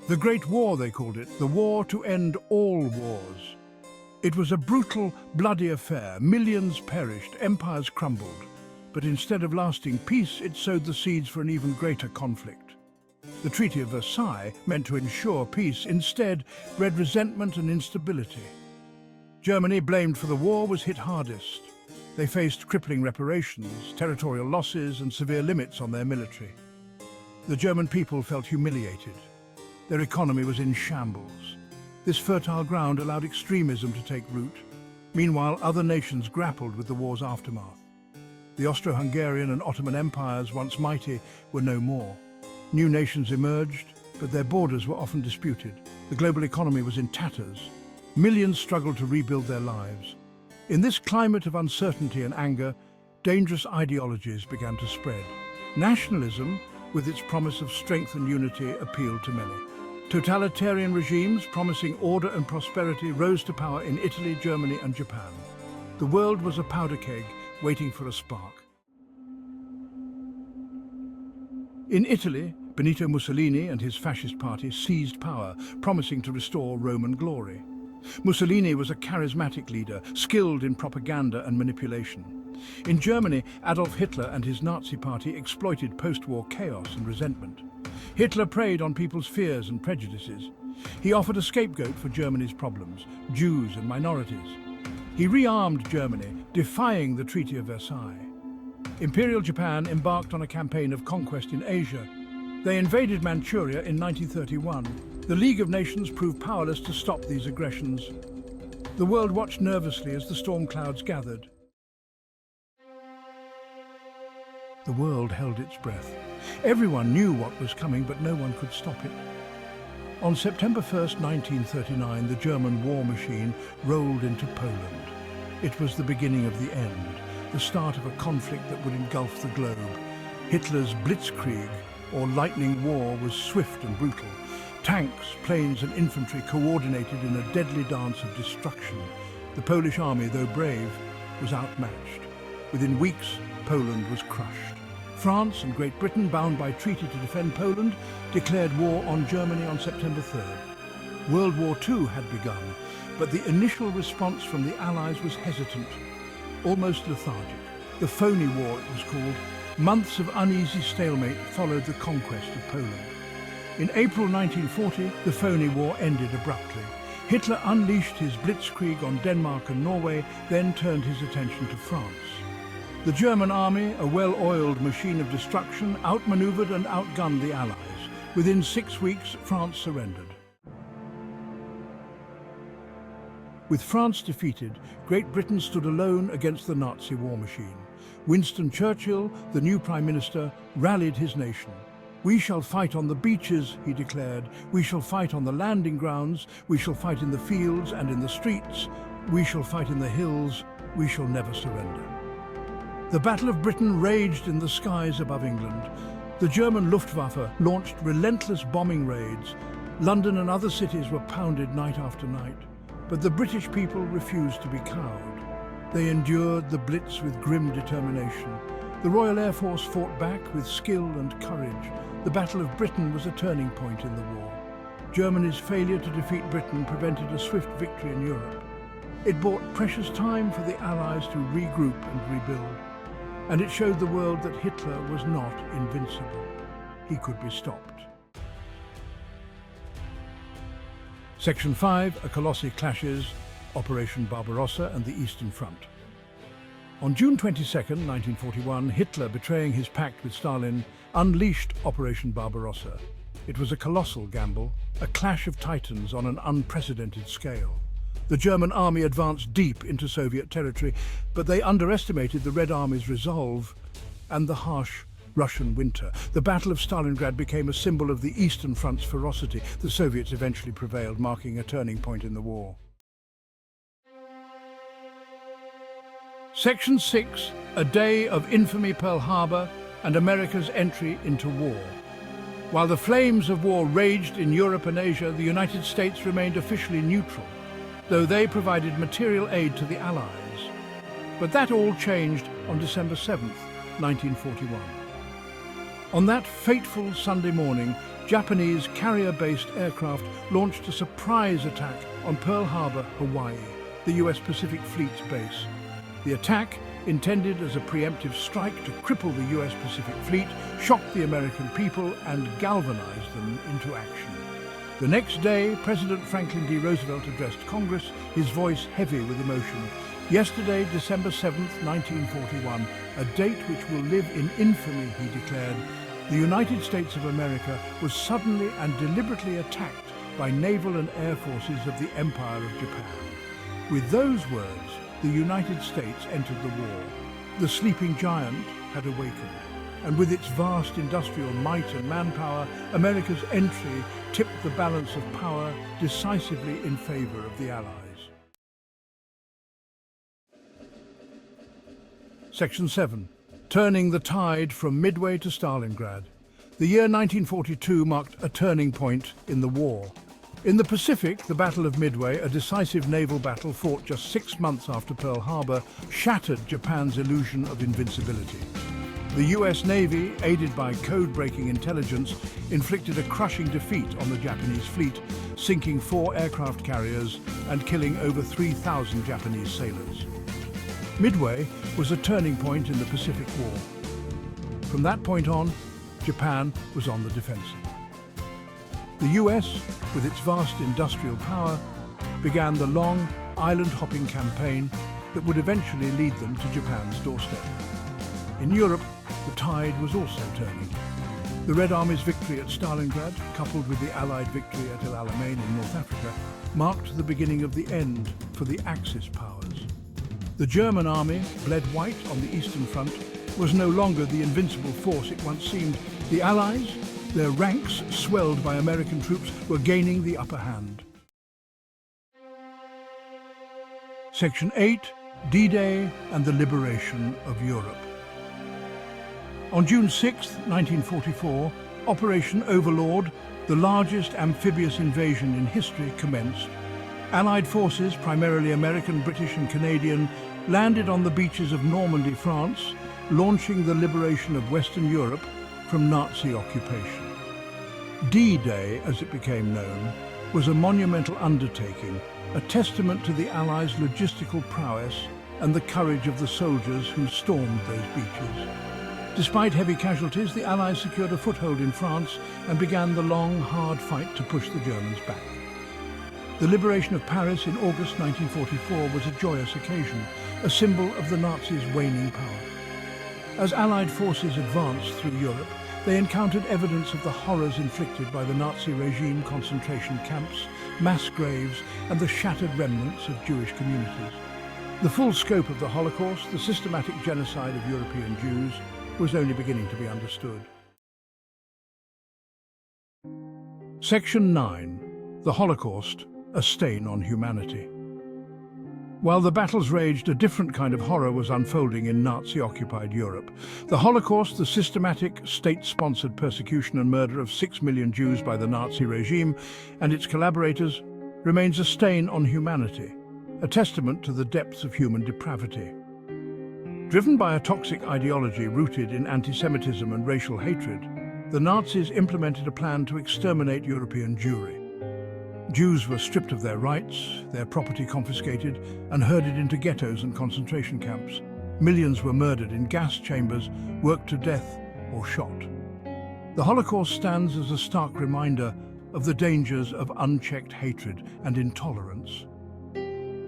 The Great War, they called it, the war to end all wars. It was a brutal, bloody affair. Millions perished, empires crumbled. But instead of lasting peace, it sowed the seeds for an even greater conflict. The Treaty of Versailles, meant to ensure peace, instead bred resentment and instability. Germany, blamed for the war, was hit hardest. They faced crippling reparations, territorial losses, and severe limits on their military. The German people felt humiliated. Their economy was in shambles. This fertile ground allowed extremism to take root. Meanwhile, other nations grappled with the war's aftermath. The Austro-Hungarian and Ottoman empires, once mighty, were no more. New nations emerged, but their borders were often disputed. The global economy was in tatters. Millions struggled to rebuild their lives. In this climate of uncertainty and anger, dangerous ideologies began to spread. Nationalism, with its promise of strength and unity, appealed to many. Totalitarian regimes promising order and prosperity rose to power in Italy, Germany, and Japan. The world was a powder keg waiting for a spark. In Italy, Benito Mussolini and his fascist party seized power, promising to restore Roman glory. Mussolini was a charismatic leader, skilled in propaganda and manipulation. In Germany, Adolf Hitler and his Nazi party exploited post-war chaos and resentment. Hitler preyed on people's fears and prejudices. He offered a scapegoat for Germany's problems, Jews and minorities. He rearmed Germany, defying the Treaty of Versailles. Imperial Japan embarked on a campaign of conquest in Asia. They invaded Manchuria in 1931. The League of Nations proved powerless to stop these aggressions. The world watched nervously as the storm clouds gathered. The world held its breath. Everyone knew what was coming, but no one could stop it. On September 1st, 1939, the German war machine rolled into Poland. It was the beginning of the end, the start of a conflict that would engulf the globe. Hitler's Blitzkrieg, or lightning war, was swift and brutal. Tanks, planes and infantry coordinated in a deadly dance of destruction. The Polish army, though brave, was outmatched. Within weeks, Poland was crushed. France and Great Britain, bound by treaty to defend Poland, declared war on Germany on September 3rd. World War II had begun, but the initial response from the Allies was hesitant, almost lethargic. The phony war, it was called. Months of uneasy stalemate followed the conquest of Poland. In April 1940, the phony war ended abruptly. Hitler unleashed his Blitzkrieg on Denmark and Norway, then turned his attention to France. The German army, a well-oiled machine of destruction, outmaneuvered and outgunned the Allies. Within 6 weeks, France surrendered. With France defeated, Great Britain stood alone against the Nazi war machine. Winston Churchill, the new Prime Minister, rallied his nation. "We shall fight on the beaches," he declared. "We shall fight on the landing grounds. We shall fight in the fields and in the streets. We shall fight in the hills. We shall never surrender." The Battle of Britain raged in the skies above England. The German Luftwaffe launched relentless bombing raids. London and other cities were pounded night after night. But the British people refused to be cowed. They endured the Blitz with grim determination. The Royal Air Force fought back with skill and courage. The Battle of Britain was a turning point in the war. Germany's failure to defeat Britain prevented a swift victory in Europe. It bought precious time for the Allies to regroup and rebuild. And it showed the world that Hitler was not invincible. He could be stopped. Section 5, A Colossi Clashes, Operation Barbarossa and the Eastern Front. On June 22, 1941, Hitler, betraying his pact with Stalin, unleashed Operation Barbarossa. It was a colossal gamble, a clash of titans on an unprecedented scale. The German army advanced deep into Soviet territory, but they underestimated the Red Army's resolve and the harsh Russian winter. The Battle of Stalingrad became a symbol of the Eastern Front's ferocity. The Soviets eventually prevailed, marking a turning point in the war. Section 6, A Day of Infamy, Pearl Harbor and America's Entry into War. While the flames of war raged in Europe and Asia, the United States remained officially neutral, though they provided material aid to the Allies. But that all changed on December 7th, 1941. On that fateful Sunday morning, Japanese carrier-based aircraft launched a surprise attack on Pearl Harbor, Hawaii, the US Pacific Fleet's base. The attack, intended as a preemptive strike to cripple the US Pacific Fleet, shocked the American people and galvanized them into action. The next day, President Franklin D. Roosevelt addressed Congress, his voice heavy with emotion. Yesterday, December 7th, 1941, a date which will live in infamy, he declared, the United States of America was suddenly and deliberately attacked by naval and air forces of the Empire of Japan. With those words, the United States entered the war. The sleeping giant had awakened, and with its vast industrial might and manpower, America's entry tipped the balance of power decisively in favor of the Allies. Section 7. Turning the tide from Midway to Stalingrad. The year 1942 marked a turning point in the war. In the Pacific, the Battle of Midway, a decisive naval battle fought just 6 months after Pearl Harbor, shattered Japan's illusion of invincibility. The US Navy, aided by code-breaking intelligence, inflicted a crushing defeat on the Japanese fleet, sinking 4 aircraft carriers and killing over 3,000 Japanese sailors. Midway was a turning point in the Pacific War. From that point on, Japan was on the defensive. The US, with its vast industrial power, began the long, island-hopping campaign that would eventually lead them to Japan's doorstep. In Europe, the tide was also turning. The Red Army's victory at Stalingrad, coupled with the Allied victory at El Alamein in North Africa, marked the beginning of the end for the Axis powers. The German army, bled white on the Eastern Front, was no longer the invincible force it once seemed. The Allies, their ranks swelled by American troops, were gaining the upper hand. Section 8. D-Day and the Liberation of Europe. On June 6, 1944, Operation Overlord, the largest amphibious invasion in history, commenced. Allied forces, primarily American, British and Canadian, landed on the beaches of Normandy, France, launching the liberation of Western Europe from Nazi occupation. D-Day, as it became known, was a monumental undertaking, a testament to the Allies' logistical prowess and the courage of the soldiers who stormed those beaches. Despite heavy casualties, the Allies secured a foothold in France and began the long, hard fight to push the Germans back. The liberation of Paris in August 1944 was a joyous occasion, a symbol of the Nazis' waning power. As Allied forces advanced through Europe, they encountered evidence of the horrors inflicted by the Nazi regime, concentration camps, mass graves, and the shattered remnants of Jewish communities. The full scope of the Holocaust, the systematic genocide of European Jews, was only beginning to be understood. Section 9. The Holocaust, a stain on humanity. While the battles raged, a different kind of horror was unfolding in Nazi-occupied Europe. The Holocaust, the systematic, state-sponsored persecution and murder of 6 million Jews by the Nazi regime and its collaborators, remains a stain on humanity, a testament to the depths of human depravity. Driven by a toxic ideology rooted in anti-Semitism and racial hatred, the Nazis implemented a plan to exterminate European Jewry. Jews were stripped of their rights, their property confiscated, and herded into ghettos and concentration camps. Millions were murdered in gas chambers, worked to death, or shot. The Holocaust stands as a stark reminder of the dangers of unchecked hatred and intolerance.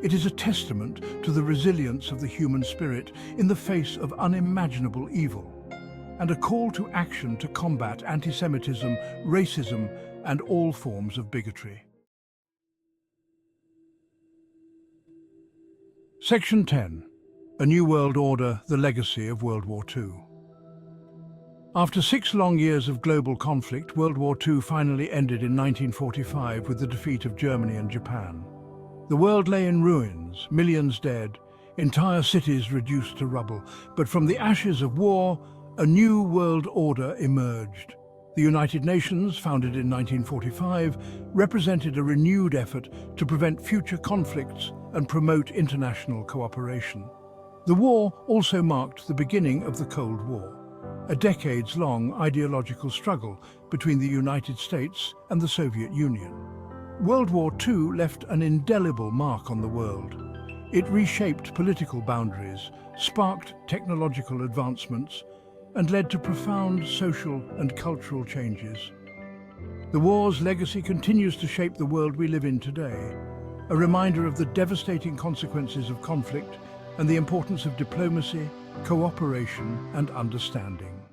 It is a testament to the resilience of the human spirit in the face of unimaginable evil, and a call to action to combat anti-Semitism, racism, and all forms of bigotry. Section 10. A New World Order, the Legacy of World War II. After 6 long years of global conflict, World War II finally ended in 1945 with the defeat of Germany and Japan. The world lay in ruins, millions dead, entire cities reduced to rubble. But from the ashes of war, a new world order emerged. The United Nations, founded in 1945, represented a renewed effort to prevent future conflicts and promote international cooperation. The war also marked the beginning of the Cold War. a decades-long ideological struggle between the United States and the Soviet Union. World War II left an indelible mark on the world. It reshaped political boundaries, sparked technological advancements, and led to profound social and cultural changes. The war's legacy continues to shape the world we live in today, a reminder of the devastating consequences of conflict and the importance of diplomacy, cooperation, and understanding.